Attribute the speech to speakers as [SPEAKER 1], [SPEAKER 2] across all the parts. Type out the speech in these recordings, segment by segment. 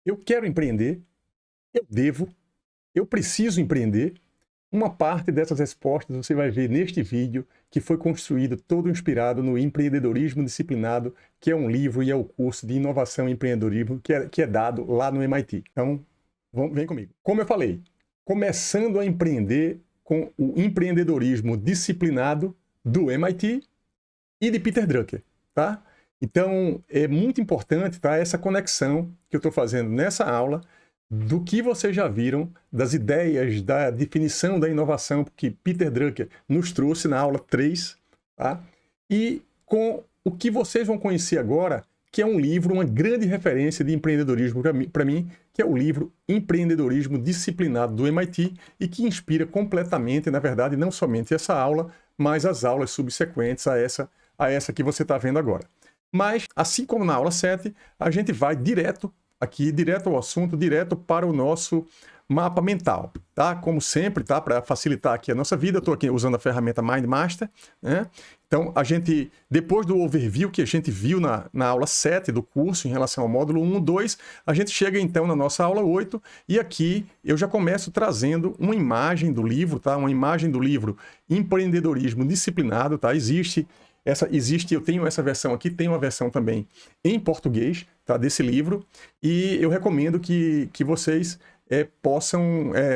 [SPEAKER 1] Eu quero empreender, eu devo, eu preciso empreender. Uma parte dessas respostas você vai ver neste vídeo, que foi construído todo inspirado no Empreendedorismo Disciplinado, que é um livro e é o curso de inovação e empreendedorismo que é dado lá no MIT. Então, vem comigo. Como eu falei, começando a empreender com o empreendedorismo disciplinado do MIT e de Peter Drucker, tá? Então, é muito importante, tá, essa conexão que eu estou fazendo nessa aula do que vocês já viram, das ideias, da definição da inovação que Peter Drucker nos trouxe na aula 3, tá? E com o que vocês vão conhecer agora, que é um livro, uma grande referência de empreendedorismo para mim, que é o livro Empreendedorismo Disciplinado do MIT e que inspira completamente, na verdade, não somente essa aula, mas as aulas subsequentes a essa que você está vendo agora. Mas, assim como na aula 7, a gente vai direto ao assunto, direto para o nosso mapa mental, tá? Como sempre, tá? Para facilitar aqui a nossa vida, eu estou aqui usando a ferramenta MindMaster, né? Então, depois do overview que a gente viu na aula 7 do curso, em relação ao módulo 1, 2, a gente chega então na nossa aula 8, e aqui eu já começo trazendo uma imagem do livro, tá? Uma imagem do livro Empreendedorismo Disciplinado, tá? Eu tenho essa versão aqui, tem uma versão também em português, tá, desse livro, e eu recomendo que vocês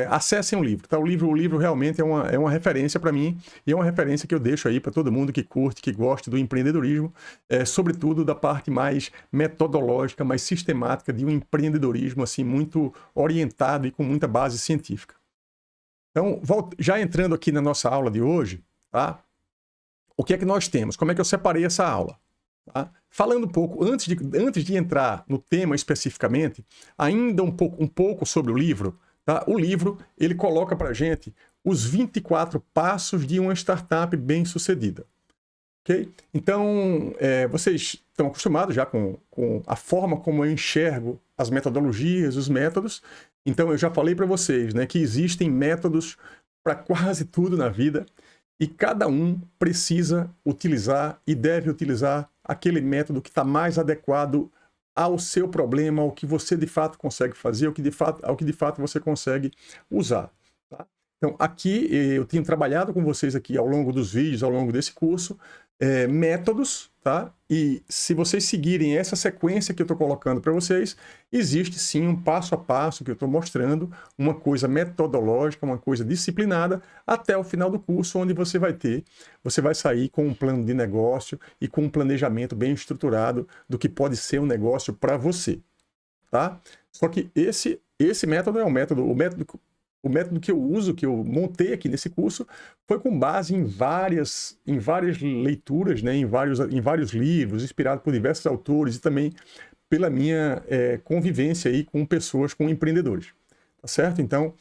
[SPEAKER 1] acessem o livro, tá? O livro realmente é uma referência para mim, e é uma referência que eu deixo aí para todo mundo que curte, que gosta do empreendedorismo, sobretudo da parte mais metodológica, mais sistemática de um empreendedorismo assim, muito orientado e com muita base científica. Então, já entrando aqui na nossa aula de hoje, tá? O que é que nós temos? Como é que eu separei essa aula? Tá? Falando um pouco, antes de entrar no tema especificamente, ainda um pouco sobre o livro, tá? O livro, ele coloca para a gente os 24 passos de uma startup bem-sucedida. Okay? Então, vocês estão acostumados já com a forma como eu enxergo as metodologias, os métodos. Então, eu já falei para vocês, né, que existem métodos para quase tudo na vida, e cada um precisa utilizar e deve utilizar aquele método que está mais adequado ao seu problema, ao que você de fato consegue fazer, ao que de fato você consegue usar. Tá? Então, aqui eu tenho trabalhado com vocês aqui ao longo dos vídeos, ao longo desse curso, métodos, tá? E se vocês seguirem essa sequência que eu estou colocando para vocês, existe sim um passo a passo que eu estou mostrando, uma coisa metodológica, uma coisa disciplinada, até o final do curso, onde você vai sair com um plano de negócio e com um planejamento bem estruturado do que pode ser um negócio para você, tá? Só que esse método é o método que eu uso, que eu montei aqui nesse curso, foi com base em várias leituras, né, em vários livros, inspirado por diversos autores e também pela minha convivência aí com pessoas, com empreendedores. Tá certo? Então,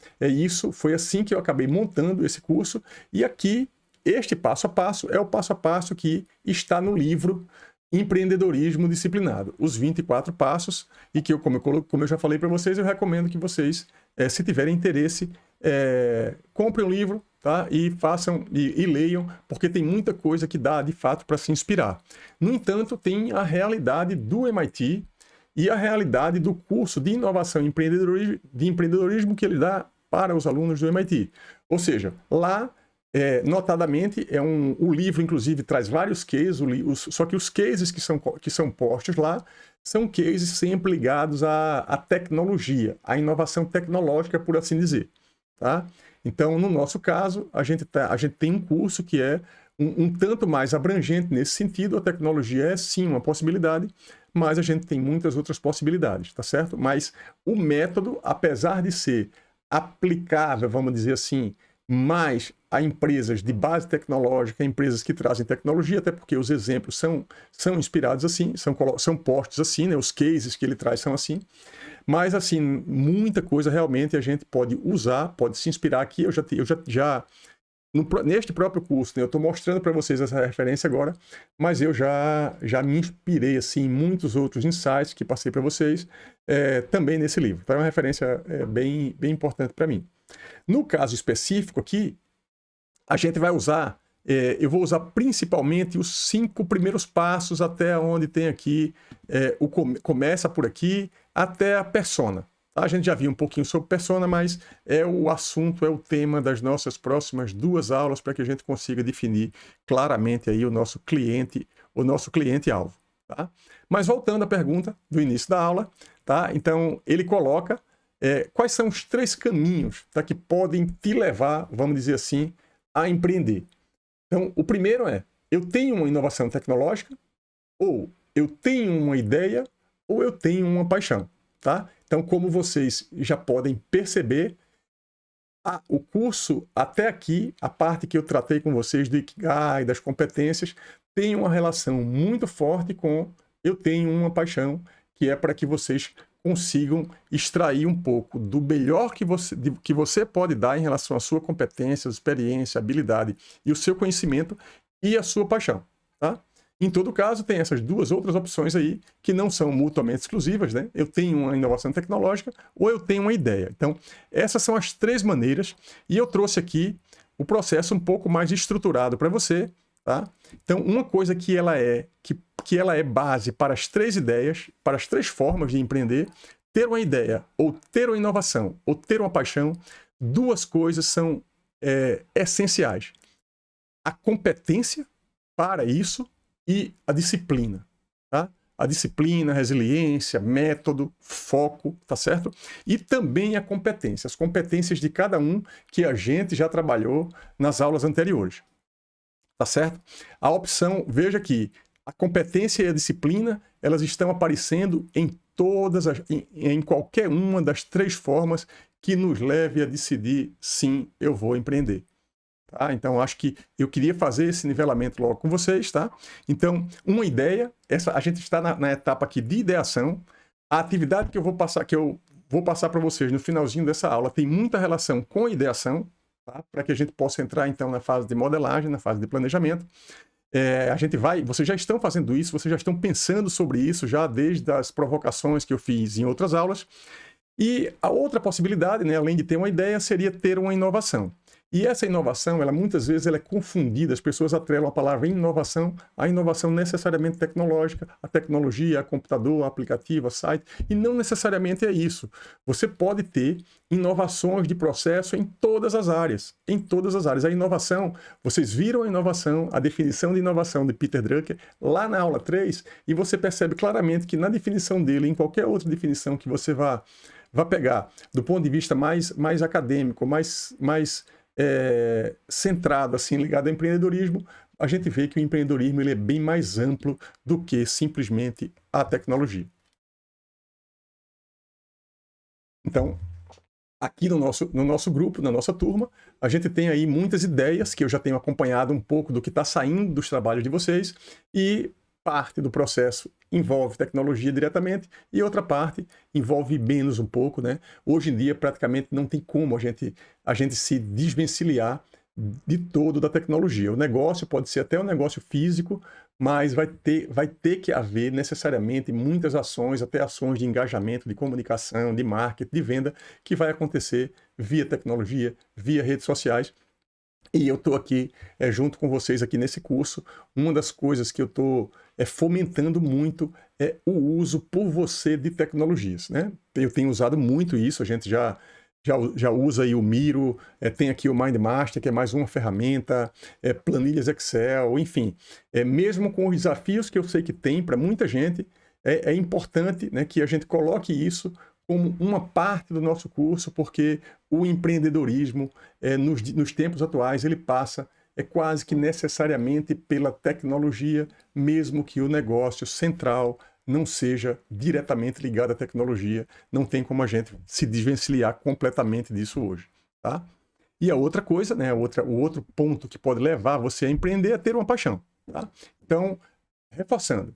[SPEAKER 1] foi assim que eu acabei montando esse curso. E aqui, este passo a passo é o passo a passo que está no livro Empreendedorismo Disciplinado, os 24 passos, e que como eu já falei para vocês, eu recomendo que vocês, se tiverem interesse, comprem o livro, tá? E façam e leiam, porque tem muita coisa que dá de fato para se inspirar. No entanto, tem a realidade do MIT e a realidade do curso de inovação e empreendedorismo que ele dá para os alunos do MIT. Ou seja, lá notadamente, o livro, inclusive, traz vários cases, só que os cases que são postos lá são cases sempre ligados à tecnologia, à inovação tecnológica, por assim dizer. Tá? Então, no nosso caso, a gente tem um curso que é um tanto mais abrangente nesse sentido. A tecnologia é, sim, uma possibilidade, mas a gente tem muitas outras possibilidades, tá certo? Mas o método, apesar de ser aplicável, vamos dizer assim, mais a empresas de base tecnológica, empresas que trazem tecnologia, até porque os exemplos são inspirados assim, são postos assim, né? Os cases que ele traz são assim. Mas, assim, muita coisa realmente a gente pode usar, pode se inspirar aqui. Neste próprio curso, né, eu estou mostrando para vocês essa referência agora, mas eu já me inspirei assim, em muitos outros insights que passei para vocês, também nesse livro. Então é uma referência bem importante para mim. No caso específico aqui, a gente vai usar eu vou usar principalmente os 5 primeiros passos até onde tem aqui, começa por aqui, até a persona. Tá? A gente já viu um pouquinho sobre persona, mas é o assunto, é o tema das nossas próximas 2 aulas para que a gente consiga definir claramente aí o nosso cliente-alvo. Tá? Mas voltando à pergunta do início da aula, tá? Então ele coloca quais são os 3 caminhos, tá, que podem te levar, vamos dizer assim, a empreender. Então, o primeiro eu tenho uma inovação tecnológica, ou eu tenho uma ideia, ou eu tenho uma paixão, tá? Então, como vocês já podem perceber, o curso até aqui, a parte que eu tratei com vocês do Ikigai, das competências, tem uma relação muito forte com eu tenho uma paixão, que é para que vocês consigam extrair um pouco do melhor que você pode dar em relação à sua competência, experiência, habilidade e o seu conhecimento e a sua paixão, tá? Em todo caso, tem essas 2 outras opções aí que não são mutuamente exclusivas, né? Eu tenho uma inovação tecnológica ou eu tenho uma ideia. Então, essas são as 3 maneiras e eu trouxe aqui o processo um pouco mais estruturado para você, tá? Então, uma coisa que ela é base para as 3 ideias, para as 3 formas de empreender, ter uma ideia, ou ter uma inovação, ou ter uma paixão, 2 coisas são essenciais. A competência para isso e a disciplina, tá? A disciplina, resiliência, método, foco, tá certo? E também a competência, as competências de cada um que a gente já trabalhou nas aulas anteriores. Tá certo? A opção, veja que a competência e a disciplina, elas estão aparecendo em qualquer uma das 3 formas que nos leve a decidir, sim, eu vou empreender. Tá? Então, acho que eu queria fazer esse nivelamento logo com vocês, tá? Então, uma ideia, a gente está na etapa aqui de ideação. A atividade que eu vou passar para vocês no finalzinho dessa aula tem muita relação com a ideação, tá? Para que a gente possa entrar, então, na fase de modelagem, na fase de planejamento. Vocês já estão fazendo isso, vocês já estão pensando sobre isso, já desde as provocações que eu fiz em outras aulas. E a outra possibilidade, né, além de ter uma ideia, seria ter uma inovação. E essa inovação, muitas vezes ela é confundida, as pessoas atrelam a palavra inovação à inovação necessariamente tecnológica, a tecnologia, a computador, a aplicativo, a site, e não necessariamente é isso. Você pode ter inovações de processo em todas as áreas, A inovação, vocês viram a inovação, a definição de inovação de Peter Drucker, lá na aula 3, e você percebe claramente que na definição dele, em qualquer outra definição que você vá pegar, do ponto de vista mais acadêmico, mais centrado, assim, ligado ao empreendedorismo, a gente vê que o empreendedorismo ele é bem mais amplo do que simplesmente a tecnologia. Então, aqui no nosso grupo, na nossa turma, a gente tem aí muitas ideias que eu já tenho acompanhado um pouco do que está saindo dos trabalhos de vocês e parte do processo envolve tecnologia diretamente e outra parte envolve menos um pouco, né? Hoje em dia praticamente não tem como a gente se desvencilhar de todo da tecnologia. O negócio pode ser até um negócio físico, mas vai ter que haver necessariamente muitas ações, até ações de engajamento, de comunicação, de marketing, de venda, que vai acontecer via tecnologia, via redes sociais. E eu estou aqui junto com vocês aqui nesse curso. Uma das coisas que eu estou fomentando muito é o uso por você de tecnologias, né? Eu tenho usado muito isso, a gente já usa aí o Miro, tem aqui o MindMaster, que é mais uma ferramenta, planilhas Excel, enfim. Mesmo com os desafios que eu sei que tem para muita gente, é importante, né, que a gente coloque isso como uma parte do nosso curso, porque o empreendedorismo, nos tempos atuais, ele passa quase que necessariamente pela tecnologia, mesmo que o negócio central não seja diretamente ligado à tecnologia. Não tem como a gente se desvencilhar completamente disso hoje, tá? E a outra coisa, né, o outro ponto que pode levar você a empreender é ter uma paixão, tá? Então, reforçando,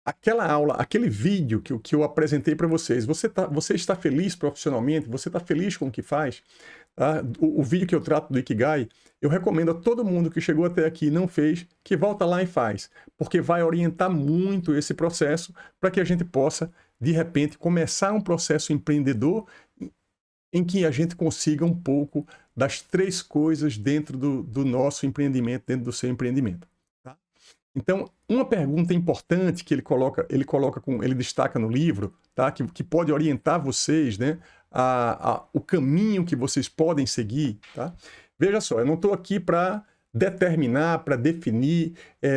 [SPEAKER 1] aquela aula, aquele vídeo que eu apresentei para vocês, você está feliz profissionalmente? Você está feliz com o que faz? Tá? O vídeo que eu trato do Ikigai, eu recomendo a todo mundo que chegou até aqui e não fez, que volta lá e faz, porque vai orientar muito esse processo para que a gente possa, de repente, começar um processo empreendedor em que a gente consiga um pouco das 3 coisas dentro do nosso empreendimento, dentro do seu empreendimento. Tá? Então, uma pergunta importante que ele destaca no livro, tá? que pode orientar vocês, né? O caminho que vocês podem seguir. Tá? Veja só, eu não estou aqui para determinar, para definir,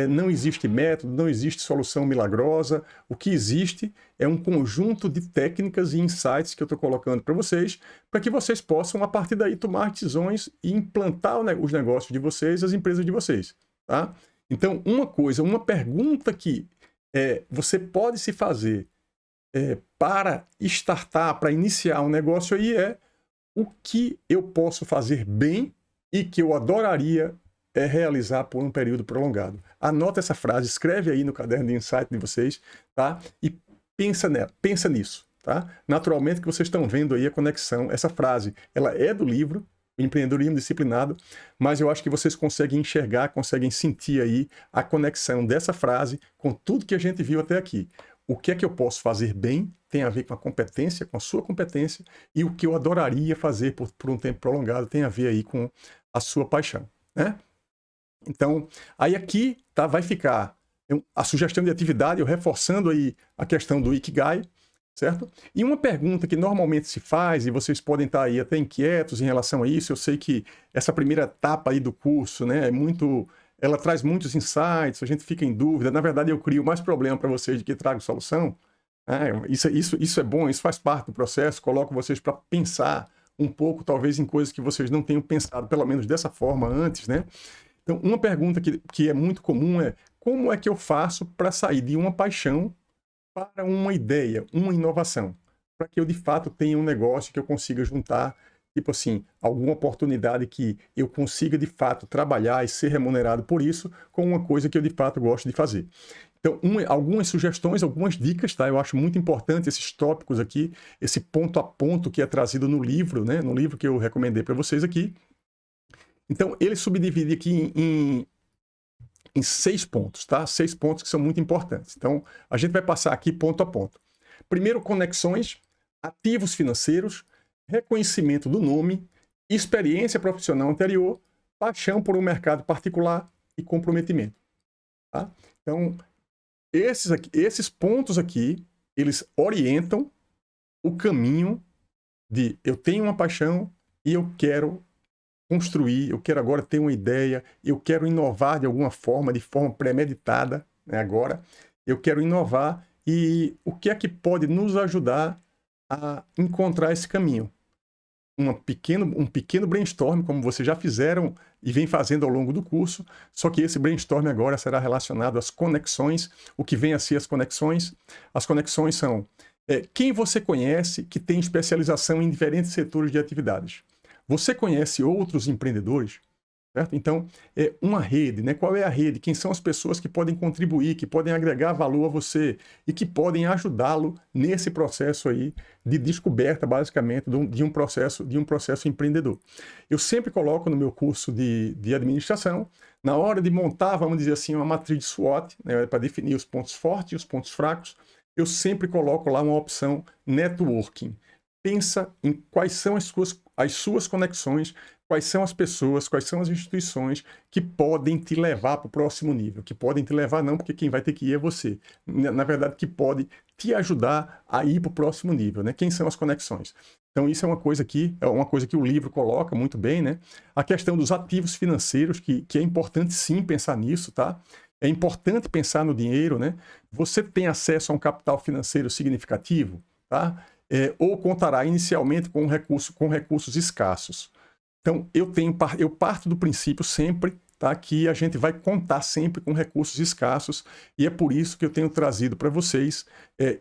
[SPEAKER 1] não existe método, não existe solução milagrosa. O que existe é um conjunto de técnicas e insights que eu estou colocando para vocês, para que vocês possam, a partir daí, tomar decisões e implantar os negócios de vocês, as empresas de vocês. Tá? Então, uma pergunta que você pode se fazer para startar, para iniciar um negócio aí é: o que eu posso fazer bem e que eu adoraria realizar por um período prolongado? Anota essa frase, escreve aí no caderno de insight de vocês, tá? E pensa nisso, tá? Naturalmente que vocês estão vendo aí a conexão. Essa frase, ela é do livro Empreendedorismo Disciplinado, mas eu acho que vocês conseguem enxergar, conseguem sentir aí a conexão dessa frase com tudo que a gente viu até aqui. O que é que eu posso fazer bem tem a ver com a competência, com a sua competência, e o que eu adoraria fazer por um tempo prolongado tem a ver aí com a sua paixão, né? Então, aí aqui vai ficar a sugestão de atividade, eu reforçando aí a questão do Ikigai, certo? E uma pergunta que normalmente se faz, e vocês podem estar aí até inquietos em relação a isso, eu sei que essa primeira etapa aí do curso, né, ela traz muitos insights, a gente fica em dúvida. Na verdade, eu crio mais problema para vocês do que trago solução. Isso é bom, isso faz parte do processo, coloco vocês para pensar um pouco, talvez, em coisas que vocês não tenham pensado, pelo menos dessa forma antes, né? Então, uma pergunta que é muito comum é: como é que eu faço para sair de uma paixão para uma ideia, uma inovação? Para que eu, de fato, tenha um negócio que eu consiga juntar, tipo assim, alguma oportunidade que eu consiga, de fato, trabalhar e ser remunerado por isso, com uma coisa que eu, de fato, gosto de fazer. Então, algumas sugestões, algumas dicas, tá? Eu acho muito importante esses tópicos aqui, esse ponto a ponto que é trazido no livro, né? No livro que eu recomendei para vocês aqui. Então, ele subdivide aqui em 6 pontos, tá? 6 pontos que são muito importantes. Então, a gente vai passar aqui ponto a ponto. Primeiro, conexões, ativos financeiros, reconhecimento do nome, experiência profissional anterior, paixão por um mercado particular e comprometimento. Tá? Então, esses pontos aqui, eles orientam o caminho de eu tenho uma paixão e eu quero construir, eu quero agora ter uma ideia, eu quero inovar de alguma forma, de forma premeditada, né, agora. Eu quero inovar, e o que é que pode nos ajudar a encontrar esse caminho? Um pequeno brainstorm, como vocês já fizeram e vem fazendo ao longo do curso, só que esse brainstorm agora será relacionado às conexões. O que vem a ser as conexões? As conexões são quem você conhece que tem especialização em diferentes setores de atividades. Você conhece outros empreendedores? Certo? Então, uma rede, né? Qual é a rede? Quem são as pessoas que podem contribuir, que podem agregar valor a você e que podem ajudá-lo nesse processo aí de descoberta, basicamente, de um processo empreendedor. Eu sempre coloco no meu curso de administração, na hora de montar, vamos dizer assim, uma matriz de SWOT, né, para definir os pontos fortes e os pontos fracos, eu sempre coloco lá uma opção networking. Pensa em quais são as suas conexões, quais são as pessoas, quais são as instituições que podem te levar para o próximo nível. Que podem te levar não, porque quem vai ter que ir é você. Na verdade, que pode te ajudar a ir para o próximo nível, né? Quem são as conexões? Então, isso é uma coisa que o livro coloca muito bem, né? A questão dos ativos financeiros, que é importante sim pensar nisso, tá? É importante pensar no dinheiro, né? Você tem acesso a um capital financeiro significativo, tá? Ou contará inicialmente com recursos escassos. Então, eu parto do princípio sempre, tá, que a gente vai contar sempre com recursos escassos, e é por isso que eu tenho trazido para vocês,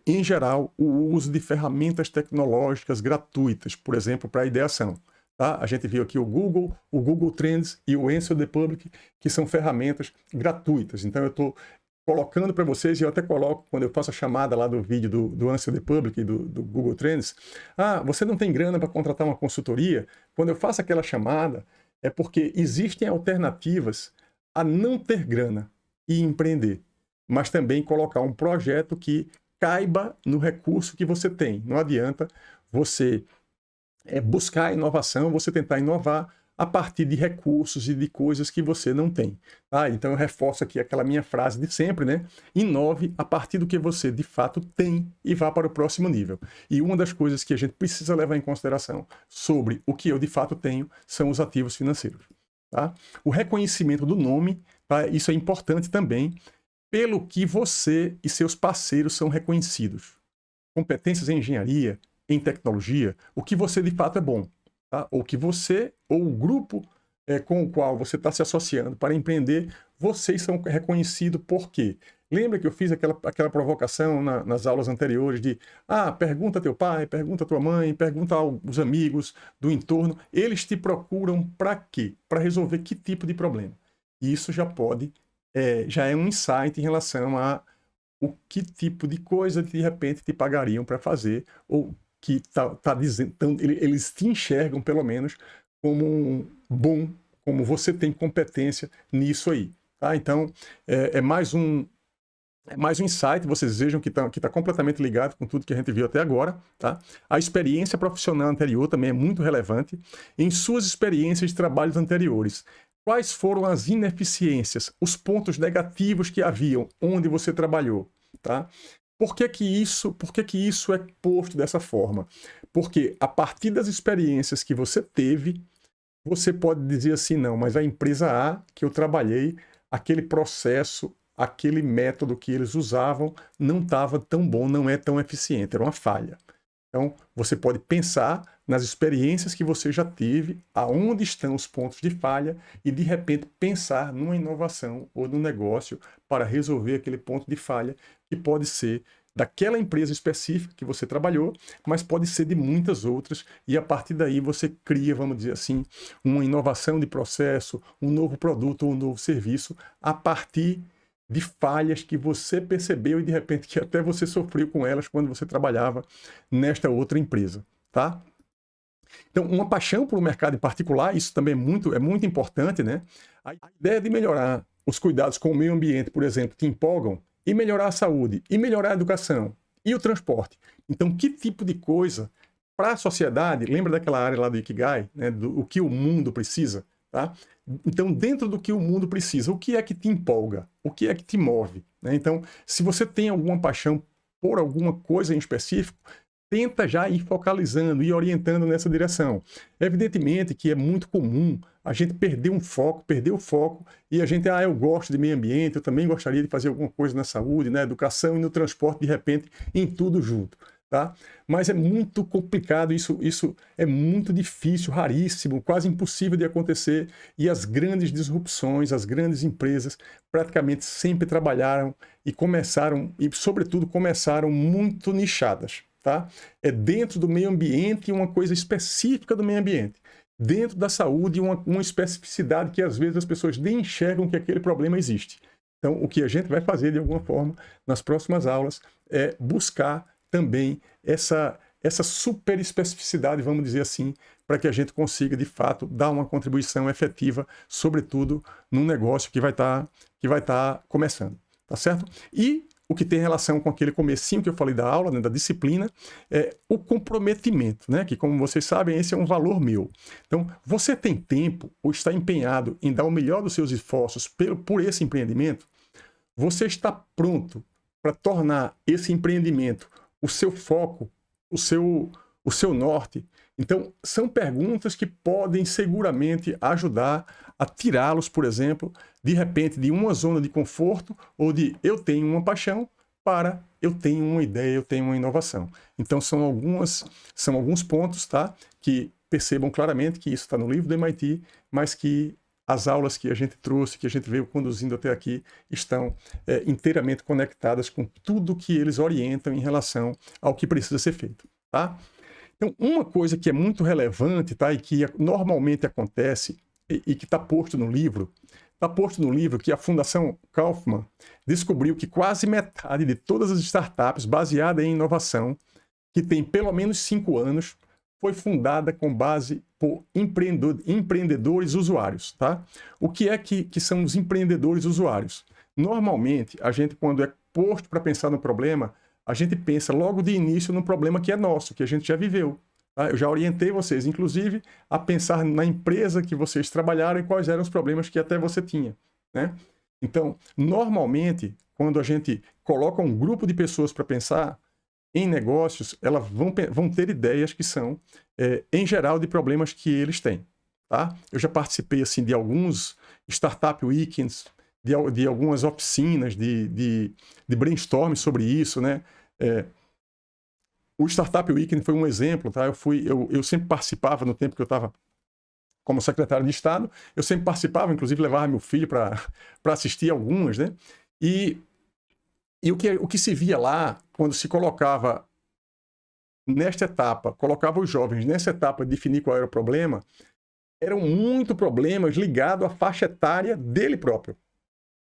[SPEAKER 1] em geral, o uso de ferramentas tecnológicas gratuitas, por exemplo, para a ideação. Tá? A gente viu aqui o Google Trends e o Answer the Public, que são ferramentas gratuitas. Então, eu estou colocando para vocês, e eu até coloco quando eu faço a chamada lá do vídeo do Answer the Public e do Google Trends. Você não tem grana para contratar uma consultoria? Quando eu faço aquela chamada, é porque existem alternativas a não ter grana e empreender, mas também colocar um projeto que caiba no recurso que você tem. Não adianta você é buscar inovação, você tentar inovar a partir de recursos e de coisas que você não tem. Tá? Então eu reforço aqui aquela minha frase de sempre, né? Inove a partir do que você de fato tem e vá para o próximo nível. E uma das coisas que a gente precisa levar em consideração sobre o que eu de fato tenho são os ativos financeiros. Tá? O reconhecimento do nome, tá? Isso é importante também, pelo que você e seus parceiros são reconhecidos. Competências em engenharia, em tecnologia, o que você de fato é bom. Tá? Ou que você, ou o grupo com o qual você está se associando para empreender, vocês são reconhecidos por quê? Lembra que eu fiz aquela provocação nas aulas anteriores de pergunta a teu pai, pergunta a tua mãe, pergunta aos amigos do entorno. Eles te procuram para quê? Para resolver que tipo de problema? E isso já é um insight em relação a o que tipo de coisa de repente te pagariam para fazer, ou que dizendo, então, eles te enxergam pelo menos como bom, como você tem competência nisso aí. Tá? Então, é mais um insight, vocês vejam que tá completamente ligado com tudo que a gente viu até agora. Tá? A experiência profissional anterior também é muito relevante. Em suas experiências de trabalhos anteriores, quais foram as ineficiências, os pontos negativos que haviam onde você trabalhou? Tá? Por que que isso é posto dessa forma? Porque a partir das experiências que você teve, você pode dizer assim, não, mas a empresa A que eu trabalhei, aquele processo, aquele método que eles usavam não estava tão bom, não é tão eficiente, era uma falha. Então, você pode pensar nas experiências que você já teve, aonde estão os pontos de falha e, de repente, pensar numa inovação ou num negócio para resolver aquele ponto de falha, que pode ser daquela empresa específica que você trabalhou, mas pode ser de muitas outras, e a partir daí você cria, vamos dizer assim, uma inovação de processo, um novo produto ou um novo serviço a partir de falhas que você percebeu e de repente que até você sofreu com elas quando você trabalhava nesta outra empresa, tá? Então, uma paixão por um mercado em particular, isso também é muito importante, né? A ideia de melhorar os cuidados com o meio ambiente, por exemplo, te empolgam, e melhorar a saúde, e melhorar a educação, e o transporte. Então, que tipo de coisa para a sociedade, lembra daquela área lá do Ikigai, né? O que o mundo precisa, tá? Então, dentro do que o mundo precisa, o que é que te empolga? O que é que te move? Né? Então, se você tem alguma paixão por alguma coisa em específico, tenta já ir focalizando e orientando nessa direção. Evidentemente que é muito comum a gente perder o foco, e a gente, eu gosto de meio ambiente, eu também gostaria de fazer alguma coisa na saúde, na educação e no transporte, de repente, em tudo junto. Tá? Mas é muito complicado, isso é muito difícil, raríssimo, quase impossível de acontecer, e as grandes disrupções, as grandes empresas praticamente sempre trabalharam e sobretudo, começaram muito nichadas. Tá? É dentro do meio ambiente uma coisa específica do meio ambiente. Dentro da saúde, uma especificidade que às vezes as pessoas nem enxergam que aquele problema existe. Então, o que a gente vai fazer de alguma forma nas próximas aulas é buscar também essa super especificidade, vamos dizer assim, para que a gente consiga, de fato, dar uma contribuição efetiva, sobretudo num negócio que vai tá começando. Tá certo? E o que tem relação com aquele comecinho que eu falei da aula, né, da disciplina, é o comprometimento, né, que, como vocês sabem, esse é um valor meu. Então, você tem tempo ou está empenhado em dar o melhor dos seus esforços por esse empreendimento? Você está pronto para tornar esse empreendimento o seu foco, o seu norte? Então, são perguntas que podem seguramente ajudar a tirá-los, por exemplo, de repente, de uma zona de conforto ou de eu tenho uma paixão para eu tenho uma ideia, eu tenho uma inovação. Então, são alguns pontos, tá? Que percebam claramente que isso está no livro do MIT, mas que as aulas que a gente trouxe, que a gente veio conduzindo até aqui, estão inteiramente conectadas com tudo que eles orientam em relação ao que precisa ser feito, tá? Então, uma coisa que é muito relevante, tá, e que normalmente acontece, e que está posto no livro que a Fundação Kauffman descobriu que quase metade de todas as startups baseadas em inovação, que tem pelo menos 5 anos, foi fundada com base por empreendedores usuários. Tá? O que é que são os empreendedores usuários? Normalmente, a gente, quando é posto para pensar no problema, a gente pensa logo de início no problema que é nosso, que a gente já viveu. Tá? Eu já orientei vocês, inclusive, a pensar na empresa que vocês trabalharam e quais eram os problemas que até você tinha, né? Então, normalmente, quando a gente coloca um grupo de pessoas para pensar em negócios, elas vão ter ideias que são, em geral, de problemas que eles têm. Tá? Eu já participei assim, de alguns Startup Weekends, de algumas oficinas, de brainstorm sobre isso, né? O Startup Weekend foi um exemplo, tá? Eu sempre participava no tempo que eu estava como secretário de Estado, eu sempre participava, inclusive levava meu filho para assistir algumas, né? E o que se via lá, quando se colocava nesta etapa, colocava os jovens nessa etapa de definir qual era o problema, eram muito problemas ligados à faixa etária dele próprio.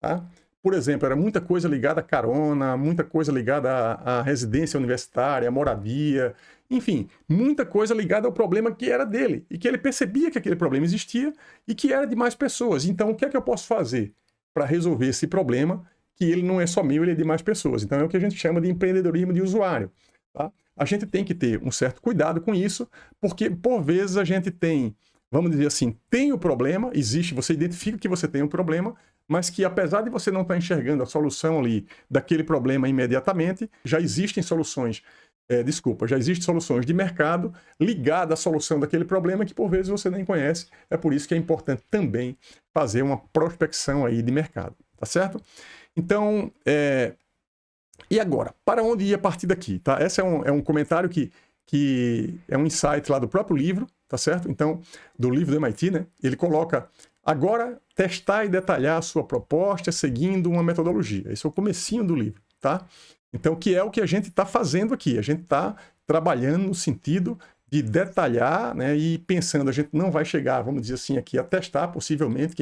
[SPEAKER 1] Tá? Por exemplo, era muita coisa ligada à carona, muita coisa ligada à residência universitária, à moradia, enfim, muita coisa ligada ao problema que era dele e que ele percebia que aquele problema existia e que era de mais pessoas. Então, o que é que eu posso fazer para resolver esse problema que ele não é só meu, ele é de mais pessoas? Então, é o que a gente chama de empreendedorismo de usuário. Tá? A gente tem que ter um certo cuidado com isso, porque, por vezes, a gente tem, vamos dizer assim, tem o problema, existe, você identifica que você tem um problema, mas que apesar de você não estar enxergando a solução ali daquele problema imediatamente, já existem soluções, já existem soluções de mercado ligadas à solução daquele problema que por vezes você nem conhece. É por isso que é importante também fazer uma prospecção aí de mercado, tá certo? Então, e agora, para onde ir a partir daqui? Tá? Esse é um comentário que é um insight lá do próprio livro, tá certo? Então, do livro do MIT, né? Ele coloca, agora, testar e detalhar a sua proposta seguindo uma metodologia. Esse é o comecinho do livro, tá? Então, que é o que a gente está fazendo aqui. A gente está trabalhando no sentido de detalhar, né, e pensando, a gente não vai chegar, vamos dizer assim, aqui a testar, possivelmente,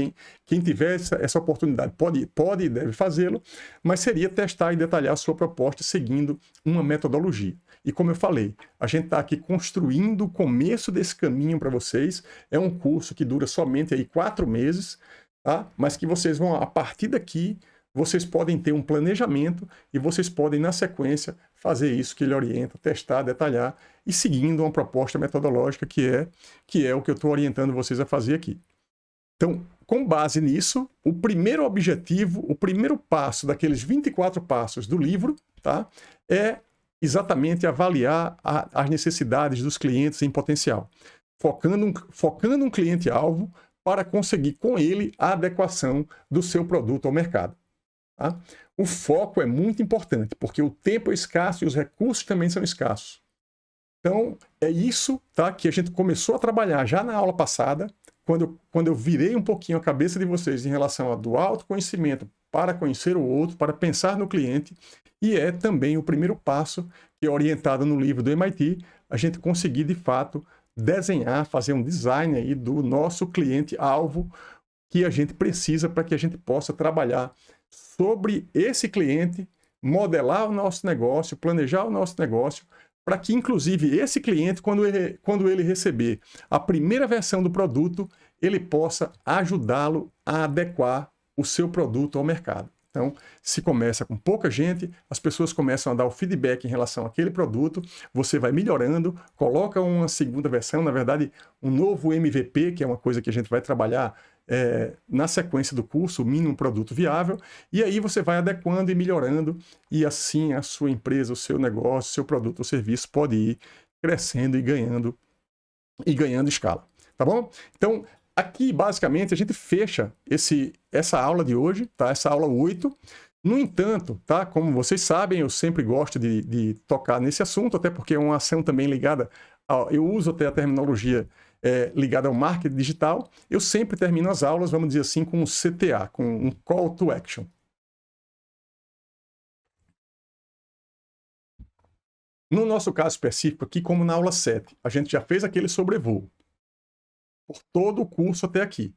[SPEAKER 1] quem tiver essa oportunidade pode e deve fazê-lo, mas seria testar e detalhar a sua proposta seguindo uma metodologia. E como eu falei, a gente está aqui construindo o começo desse caminho para vocês. É um curso que dura somente aí 4 meses, tá? Mas que vocês vão, a partir daqui, vocês podem ter um planejamento e vocês podem, na sequência, fazer isso que ele orienta, testar, detalhar e seguindo uma proposta metodológica que é o que eu estou orientando vocês a fazer aqui. Então, com base nisso, o primeiro objetivo, o primeiro passo daqueles 24 passos do livro, tá, é exatamente avaliar as necessidades dos clientes em potencial, focando um cliente-alvo para conseguir com ele a adequação do seu produto ao mercado. Tá? O foco é muito importante, porque o tempo é escasso e os recursos também são escassos. Então, é isso, tá, que a gente começou a trabalhar já na aula passada, quando eu virei um pouquinho a cabeça de vocês em relação do autoconhecimento para conhecer o outro, para pensar no cliente, e é também o primeiro passo que é orientado no livro do MIT, a gente conseguir, de fato, desenhar, fazer um design aí do nosso cliente-alvo que a gente precisa para que a gente possa trabalhar sobre esse cliente, modelar o nosso negócio, planejar o nosso negócio, para que, inclusive, esse cliente, quando ele receber a primeira versão do produto, ele possa ajudá-lo a adequar o seu produto ao mercado. Então, se começa com pouca gente, as pessoas começam a dar o feedback em relação àquele produto, você vai melhorando, coloca uma segunda versão, na verdade, um novo MVP, que é uma coisa que a gente vai trabalhar na sequência do curso, o mínimo produto viável, e aí você vai adequando e melhorando, e assim a sua empresa, o seu negócio, o seu produto ou serviço pode ir crescendo e ganhando escala, tá bom? Então, aqui, basicamente, a gente fecha essa aula de hoje, tá? Essa aula 8. No entanto, tá? Como vocês sabem, eu sempre gosto de tocar nesse assunto, até porque é uma ação também ligada eu uso até a terminologia ligada ao marketing digital. Eu sempre termino as aulas, vamos dizer assim, com um CTA, com um Call to Action. No nosso caso específico aqui, como na aula 7, a gente já fez aquele sobrevoo por todo o curso até aqui.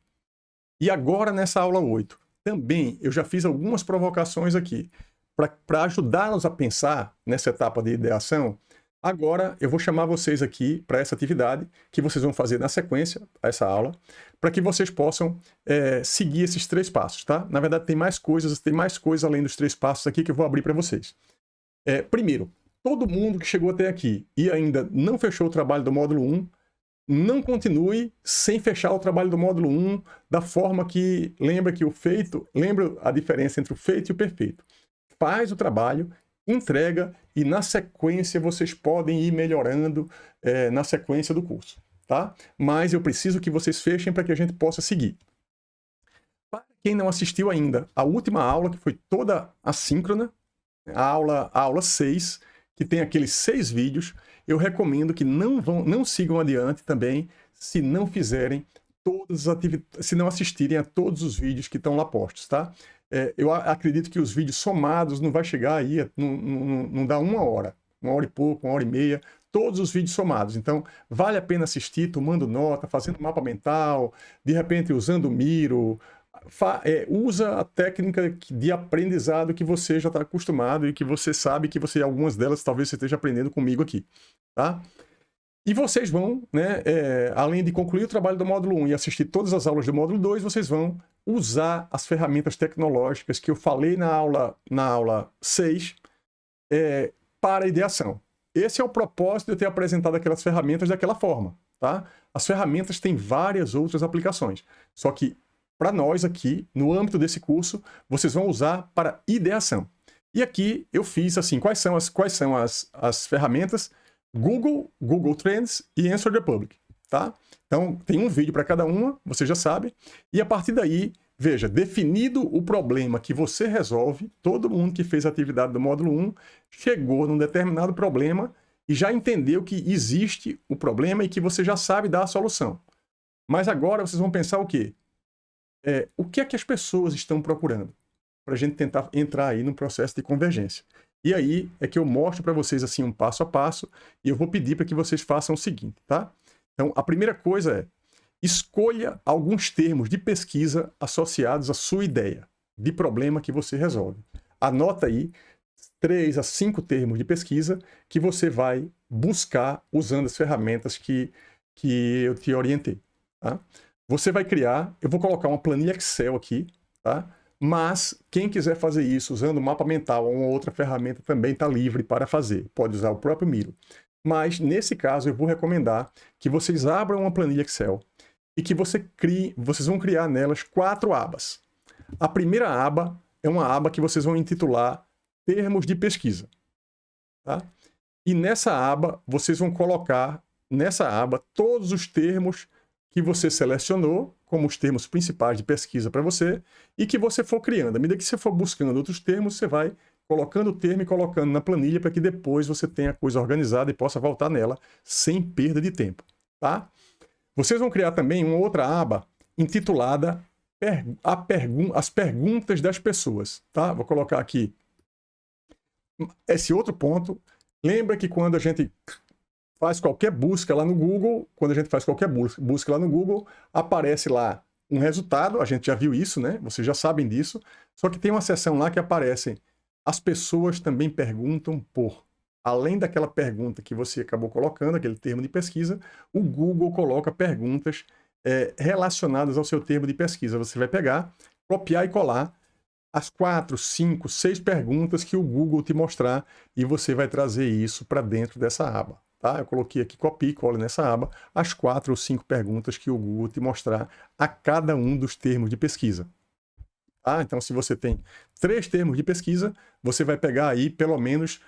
[SPEAKER 1] E agora, nessa aula 8, também eu já fiz algumas provocações aqui para ajudá-los a pensar nessa etapa de ideação. Agora eu vou chamar vocês aqui para essa atividade que vocês vão fazer na sequência a essa aula, para que vocês possam seguir esses 3 passos, tá? Na verdade, tem mais coisas além dos 3 passos aqui que eu vou abrir para vocês. Primeiro, todo mundo que chegou até aqui e ainda não fechou o trabalho do módulo 1, não continue sem fechar o trabalho do módulo 1 da forma que lembra a diferença entre o feito e o perfeito. Faz o trabalho, entrega e na sequência vocês podem ir melhorando na sequência do curso, tá? Mas eu preciso que vocês fechem para que a gente possa seguir. Para quem não assistiu ainda, a última aula, que foi toda assíncrona, a aula 6, que tem aqueles 6 vídeos, eu recomendo que não sigam adiante também se não fizerem todas as atividades, se não assistirem a todos os vídeos que estão lá postos, tá? Eu acredito que os vídeos somados não vai chegar aí, não dá 1 hora, 1 hora e pouco, 1 hora e meia, todos os vídeos somados. Então, vale a pena assistir, tomando nota, fazendo mapa mental, de repente usando o Miro, usa a técnica de aprendizado que você já está acostumado e que você sabe que algumas delas talvez você esteja aprendendo comigo aqui, tá? E vocês vão, né, além de concluir o trabalho do módulo 1 e assistir todas as aulas do módulo 2, vocês vão usar as ferramentas tecnológicas que eu falei na aula 6 para a ideação. Esse é o propósito de eu ter apresentado aquelas ferramentas daquela forma, tá? As ferramentas têm várias outras aplicações, só que para nós aqui, no âmbito desse curso, vocês vão usar para ideação. E aqui eu fiz assim, quais são as ferramentas? Google Trends e Answer the Public, tá? Então, tem um vídeo para cada uma, você já sabe. E a partir daí, veja, definido o problema que você resolve, todo mundo que fez a atividade do módulo 1 chegou num determinado problema e já entendeu que existe o problema e que você já sabe dar a solução. Mas agora vocês vão pensar o quê? O que é que as pessoas estão procurando? Para a gente tentar entrar aí no processo de convergência. E aí é que eu mostro para vocês assim um passo a passo e eu vou pedir para que vocês façam o seguinte, tá? Então, a primeira coisa é, escolha alguns termos de pesquisa associados à sua ideia de problema que você resolve. Anota aí 3 a 5 termos de pesquisa que você vai buscar usando as ferramentas que eu te orientei, tá? Você vai criar, eu vou colocar uma planilha Excel aqui, tá? Mas quem quiser fazer isso usando o mapa mental ou uma outra ferramenta também está livre para fazer. Pode usar o próprio Miro. Mas nesse caso eu vou recomendar que vocês abram uma planilha Excel e que vocês vão criar nelas 4 abas. A primeira aba é uma aba que vocês vão intitular Termos de Pesquisa, tá? E nessa aba vocês vão colocar todos os termos que você selecionou como os termos principais de pesquisa para você e que você for criando. À medida que você for buscando outros termos, você vai colocando o termo e colocando na planilha para que depois você tenha a coisa organizada e possa voltar nela sem perda de tempo, tá? Vocês vão criar também uma outra aba intitulada As Perguntas das Pessoas, tá? Vou colocar aqui esse outro ponto. Lembra que quando a gente faz qualquer busca lá no Google, aparece lá um resultado, a gente já viu isso, né? Vocês já sabem disso, só que tem uma seção lá que aparecem as pessoas também perguntam por. Além daquela pergunta que você acabou colocando, aquele termo de pesquisa, o Google coloca perguntas relacionadas ao seu termo de pesquisa. Você vai pegar, copiar e colar as 4, 5, 6 perguntas que o Google te mostrar e você vai trazer isso para dentro dessa aba. Tá? Eu coloquei aqui, copia e cola nessa aba, as 4 ou 5 perguntas que o Google te mostrar a cada um dos termos de pesquisa. Tá? Então, se você tem 3 termos de pesquisa, você vai pegar aí pelo menos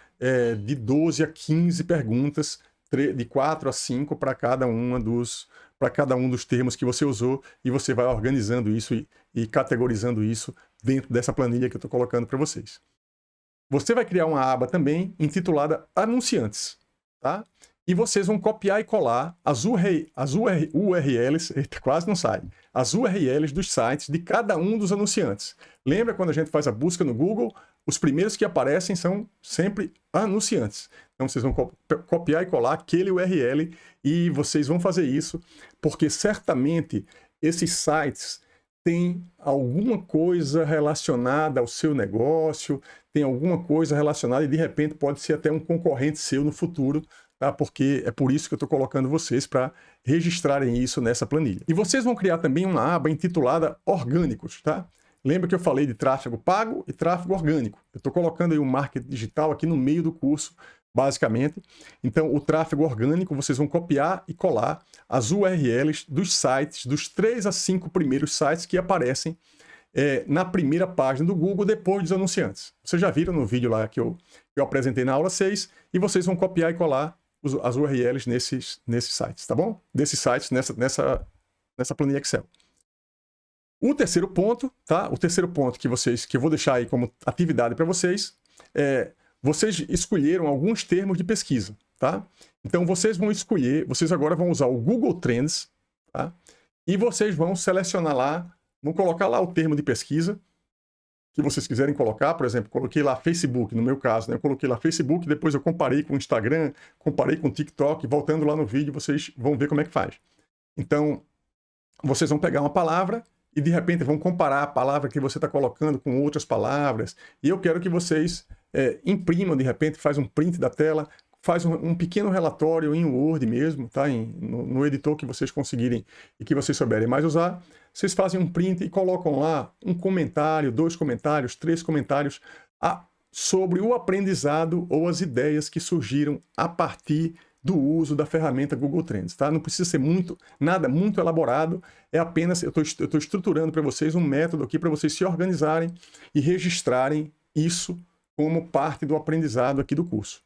[SPEAKER 1] de 12 a 15 perguntas, de 4 a 5 para cada um dos termos que você usou, e você vai organizando isso e categorizando isso dentro dessa planilha que eu estou colocando para vocês. Você vai criar uma aba também intitulada Anunciantes. Tá? E vocês vão copiar e colar as URLs, quase não sai, as URLs dos sites de cada um dos anunciantes. Lembra quando a gente faz a busca no Google, os primeiros que aparecem são sempre anunciantes. Então vocês vão copiar e colar aquele URL e vocês vão fazer isso, porque certamente esses sites têm alguma coisa relacionada ao seu negócio, tem alguma coisa relacionada e de repente pode ser até um concorrente seu no futuro, tá? Porque é por isso que eu estou colocando vocês para registrarem isso nessa planilha. E vocês vão criar também uma aba intitulada Orgânicos, tá? Lembra que eu falei de tráfego pago e tráfego orgânico. Eu estou colocando aí o marketing digital aqui no meio do curso basicamente. Então, o tráfego orgânico, vocês vão copiar e colar as URLs dos sites, dos 3 a 5 primeiros sites que aparecem na primeira página do Google depois dos anunciantes. Vocês já viram no vídeo lá que eu apresentei na aula 6, e vocês vão copiar e colar as URLs nesses sites, tá bom? Desses sites nessa planilha Excel. O terceiro ponto, tá? O terceiro ponto que eu vou deixar aí como atividade para vocês vocês escolheram alguns termos de pesquisa, tá? Então vocês vão escolher, vocês agora vão usar o Google Trends, tá? E vocês vão selecionar lá, vão colocar lá o termo de pesquisa que vocês quiserem colocar. Por exemplo, coloquei lá Facebook, no meu caso, né? Eu coloquei lá Facebook, depois eu comparei com o Instagram, comparei com o TikTok, voltando lá no vídeo, vocês vão ver como é que faz. Então, vocês vão pegar uma palavra e de repente vão comparar a palavra que você está colocando com outras palavras, e eu quero que vocês imprimam, de repente, faz um print da tela, faz um pequeno relatório em Word mesmo, tá? No editor que vocês conseguirem e que vocês souberem mais usar. Vocês fazem um print e colocam lá um comentário, 2 comentários, 3 comentários sobre o aprendizado ou as ideias que surgiram a partir do uso da ferramenta Google Trends, tá? Não precisa ser nada muito elaborado, é apenas, eu estou estruturando para vocês um método aqui para vocês se organizarem e registrarem isso como parte do aprendizado aqui do curso.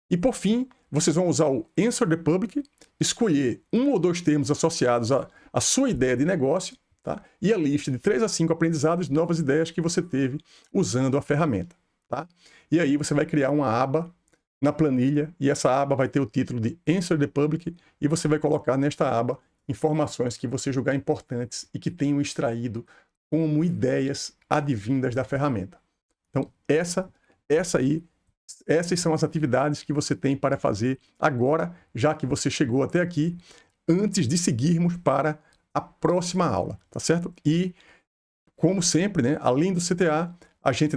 [SPEAKER 1] E por fim, vocês vão usar o Answer the Public, escolher 1 ou 2 termos associados à sua ideia de negócio, tá? E a lista de 3 a 5 aprendizados de novas ideias que você teve usando a ferramenta, tá? E aí você vai criar uma aba na planilha, e essa aba vai ter o título de Answer the Public, e você vai colocar nesta aba informações que você julgar importantes e que tenham extraído como ideias advindas da ferramenta. Então, essas são as atividades que você tem para fazer agora, já que você chegou até aqui, antes de seguirmos para a próxima aula, tá certo? E, como sempre, né, além do CTA,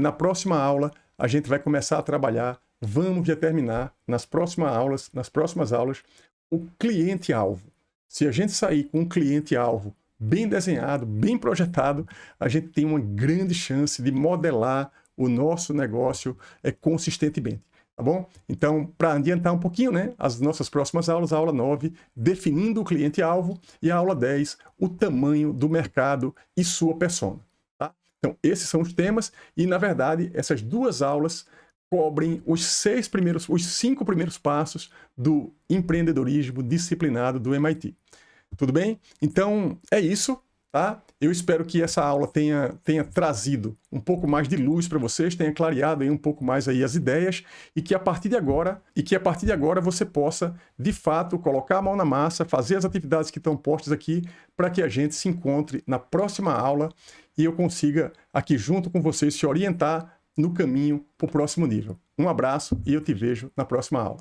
[SPEAKER 1] na próxima aula, a gente vai começar a trabalhar, vamos determinar nas próximas aulas, o cliente-alvo. Se a gente sair com um cliente-alvo bem desenhado, bem projetado, a gente tem uma grande chance de modelar o nosso negócio consistentemente, tá bom? Então, para adiantar um pouquinho, né, as nossas próximas aulas, a aula 9, definindo o cliente-alvo, e a aula 10, o tamanho do mercado e sua persona, tá? Então, esses são os temas, e, na verdade, essas 2 aulas cobrem os 5 primeiros passos do empreendedorismo disciplinado do MIT. Tudo bem? Então, é isso, tá? Eu espero que essa aula tenha trazido um pouco mais de luz para vocês, tenha clareado aí um pouco mais aí as ideias, e que a partir de agora você possa, de fato, colocar a mão na massa, fazer as atividades que estão postas aqui, para que a gente se encontre na próxima aula e eu consiga, aqui junto com vocês, se orientar no caminho para o próximo nível. Um abraço e eu te vejo na próxima aula.